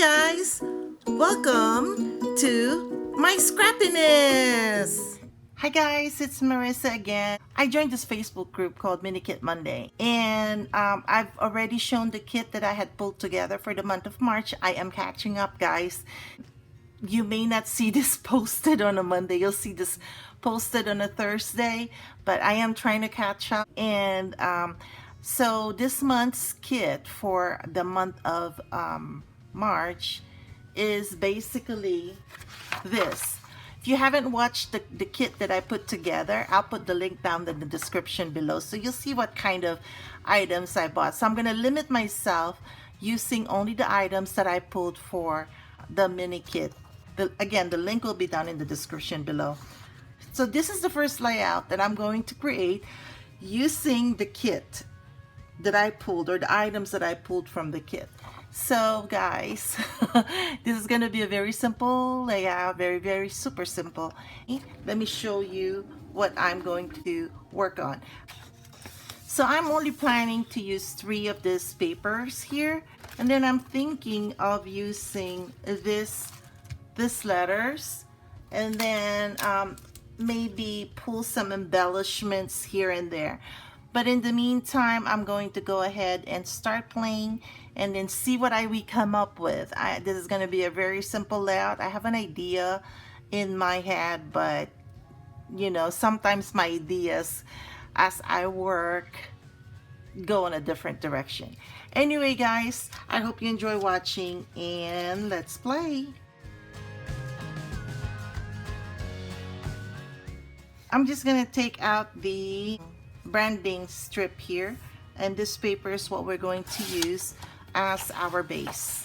guys! Welcome to my scrappiness! Hi guys, it's Marissa again. I joined this Facebook group called Mini Kit Monday, and I've already shown the kit that I had pulled together for the month of March. I am catching up, guys. You may not see this posted on a Monday, you'll see this posted on a Thursday, but I am trying to catch up. And so this month's kit for the month of March is basically this. If you haven't watched the kit that I put together, I'll put the link down in the description below so you'll see what kind of items I bought. So I'm going to limit myself using only the items that I pulled for the mini kit. Again, the link will be down in the description below. So this is the first layout that I'm going to create using the kit that I pulled, or the items that I pulled from the kit. So guys, this is going to be a very simple layout, very super simple. Let me show you what I'm going to work on. So I'm only planning to use 3 of these papers here, and then I'm thinking of using this letters, and then maybe pull some embellishments here and there. But in the meantime, I'm going to go ahead and start playing and then see what we come up with. This is going to be a very simple layout. I have an idea in my head, but you know, sometimes my ideas as I work go in a different direction. Anyway guys, I hope you enjoy watching, and let's play. I'm just gonna take out the branding strip here, and this paper is what we're going to use as our base.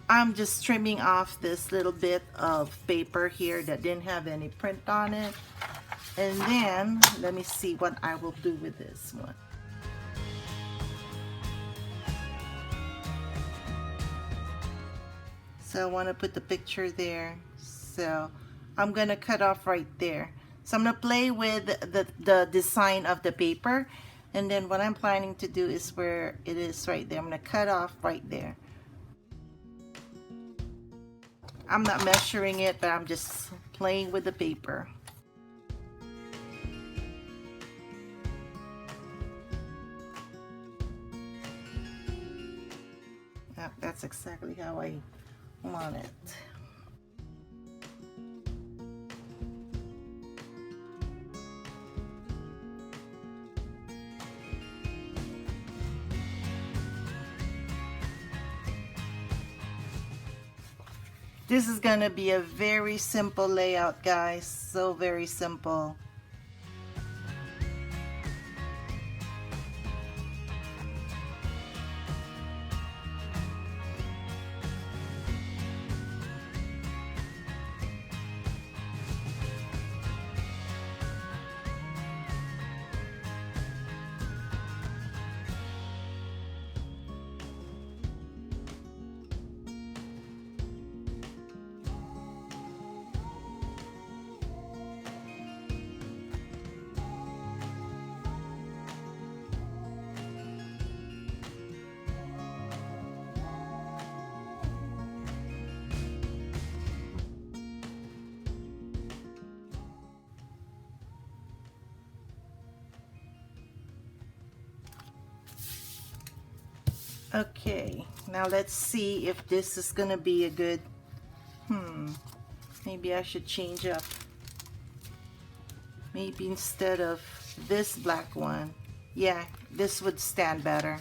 I'm just trimming off this little bit of paper here that didn't have any print on it, and then let me see what I will do with this one. So I want to put the picture there, so I'm gonna cut off right there. So I'm gonna play with the design of the paper, and then what I'm planning to do is where it is right there, I'm gonna cut off right there. I'm not measuring it, but I'm just playing with the paper. That's exactly how I want it. This is gonna be a very simple layout, guys. So very simple. Okay, now let's see if this is gonna be a good, maybe I should change up. Maybe instead of this black one, yeah, this would stand better.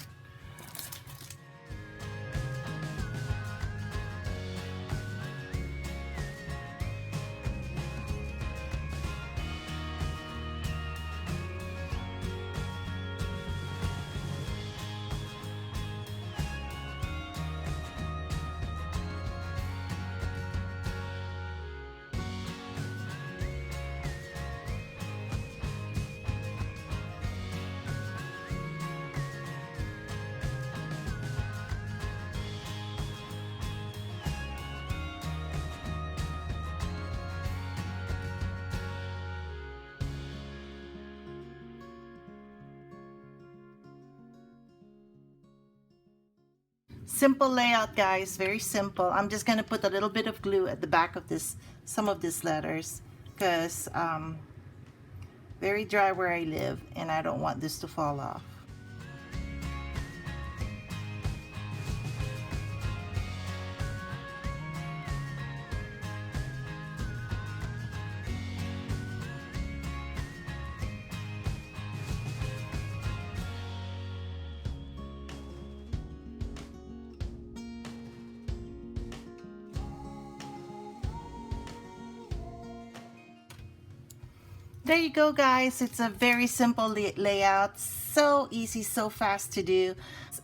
Simple layout, guys, very simple. I'm just gonna put a little bit of glue at the back of some of these letters, because very dry where I live and I don't want this to fall off. There you go, guys. It's a very simple layout, so easy, so fast to do.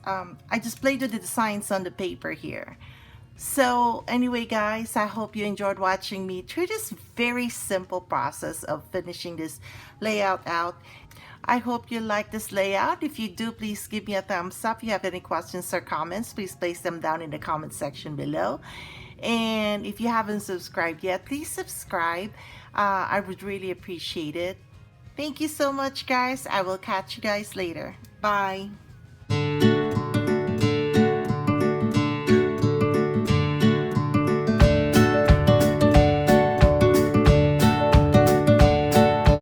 I just played with the designs on the paper here. So anyway, guys, I hope you enjoyed watching me through this very simple process of finishing this layout out. I hope you like this layout. If you do, please give me a thumbs up. If you have any questions or comments, please place them down in the comment section below. And if you haven't subscribed yet, please subscribe. I would really appreciate it. Thank you so much, guys. I will catch you guys later. Bye.